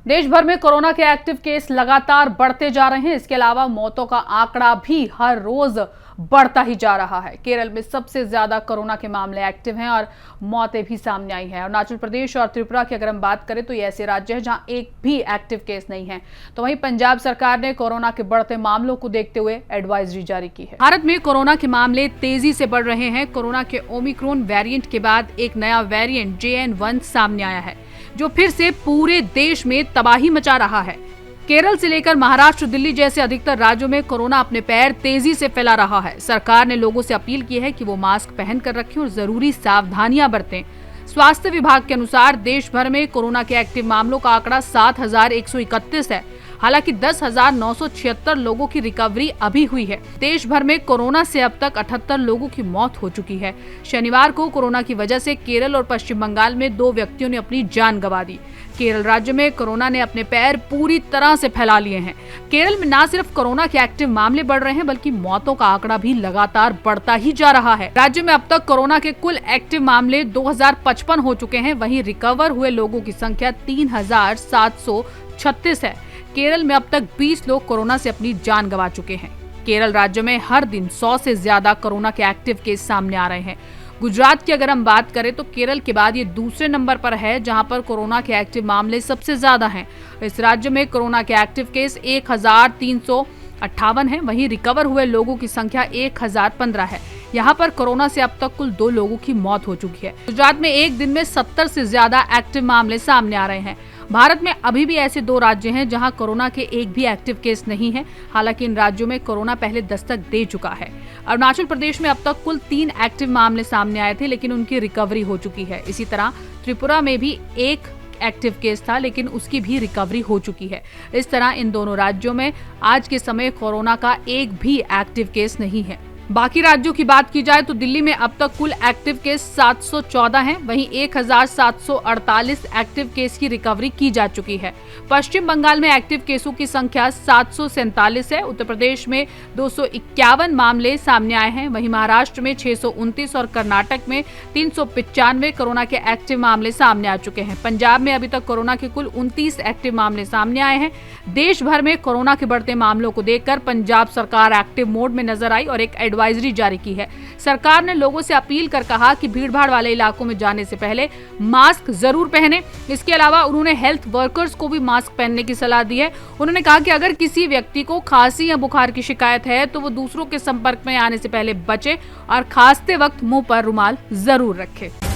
देश भर में कोरोना के एक्टिव केस लगातार बढ़ते जा रहे हैं। इसके अलावा मौतों का आंकड़ा भी हर रोज बढ़ता ही जा रहा है। केरल में सबसे ज्यादा कोरोना के मामले एक्टिव हैं और मौतें भी सामने आई हैं। अरुणाचल प्रदेश और त्रिपुरा की अगर हम बात करें तो ये ऐसे राज्य हैं जहां एक भी एक्टिव केस नहीं है। तो वहीं पंजाब सरकार ने कोरोना के बढ़ते मामलों को देखते हुए एडवाइजरी जारी की है। भारत में कोरोना के मामले तेजी से बढ़ रहे हैं। कोरोना के ओमिक्रॉन वेरिएंट के बाद एक नया वेरिएंट JN.1 सामने आया है, जो फिर से पूरे देश में तबाही मचा रहा है। केरल से लेकर महाराष्ट्र, दिल्ली जैसे अधिकतर राज्यों में कोरोना अपने पैर तेजी से फैला रहा है। सरकार ने लोगों से अपील की है कि वो मास्क पहनकर रखें और जरूरी सावधानियां बरतें। स्वास्थ्य विभाग के अनुसार देश भर में कोरोना के एक्टिव मामलों का आंकड़ा 7,131 है। हालांकि 10,976 लोगों की रिकवरी अभी हुई है। देश भर में कोरोना से अब तक 78 लोगों की मौत हो चुकी है। शनिवार को कोरोना की वजह से केरल और पश्चिम बंगाल में 2 व्यक्तियों ने अपनी जान गंवा दी। केरल राज्य में कोरोना ने अपने पैर पूरी तरह से फैला लिए हैं। केरल में न सिर्फ कोरोना के एक्टिव मामले बढ़ रहे हैं, बल्कि मौतों का आंकड़ा भी लगातार बढ़ता ही जा रहा है। राज्य में अब तक कोरोना के कुल एक्टिव मामले 2055 हो चुके हैं। वहीं रिकवर हुए लोगों की संख्या 3,736 है। केरल में अब तक 20 लोग कोरोना से अपनी जान गंवा चुके हैं। केरल राज्य में हर दिन 100 से ज्यादा कोरोना के एक्टिव केस सामने आ रहे हैं। गुजरात की अगर हम बात करें तो केरल के बाद ये दूसरे नंबर पर है, जहां पर कोरोना के एक्टिव मामले सबसे ज्यादा हैं। इस राज्य में कोरोना के एक्टिव केस 1,358 है। वहीं रिकवर हुए लोगों की संख्या 1,015 है। यहाँ पर कोरोना से अब तक कुल 2 लोगों की मौत हो चुकी है। गुजरात में एक दिन में 70 से ज्यादा एक्टिव मामले सामने आ रहे हैं। भारत में अभी भी ऐसे 2 राज्य हैं जहां कोरोना के एक भी एक्टिव केस नहीं है। हालांकि इन राज्यों में कोरोना पहले दस्तक दे चुका है। अरुणाचल प्रदेश में अब तक कुल 3 एक्टिव मामले सामने आए थे, लेकिन उनकी रिकवरी हो चुकी है। इसी तरह त्रिपुरा में भी एक एक्टिव केस था, लेकिन उसकी भी रिकवरी हो चुकी है। इस तरह इन दोनों राज्यों में आज के समय कोरोना का एक भी एक्टिव केस नहीं है। बाकी राज्यों की बात की जाए तो दिल्ली में अब तक कुल एक्टिव केस 714 हैं। वहीं 1,748 एक्टिव केस की रिकवरी की जा चुकी है। पश्चिम बंगाल में एक्टिव केसों की संख्या 747 है। उत्तर प्रदेश में 251 मामले सामने आए हैं। वहीं महाराष्ट्र में 629 और कर्नाटक में 395 कोरोना के एक्टिव मामले सामने आ चुके हैं। पंजाब में अभी तक कोरोना के कुल 29 एक्टिव मामले सामने आए हैं। देश भर में कोरोना के बढ़ते मामलों को देखकर पंजाब सरकार एक्टिव मोड में नजर आई और एक एडवाइजरी जारी की है। सरकार ने लोगों से अपील कर कहा कि भीड़भाड़ वाले इलाकों में जाने से पहले मास्क जरूर पहने। इसके अलावा उन्होंने हेल्थ वर्कर्स को भी मास्क पहनने की सलाह दी है। उन्होंने कहा कि अगर किसी व्यक्ति को खांसी या बुखार की शिकायत है तो वो दूसरों के संपर्क में आने से पहले बचे और खांसते वक्त मुंह पर रुमाल जरूर रखे।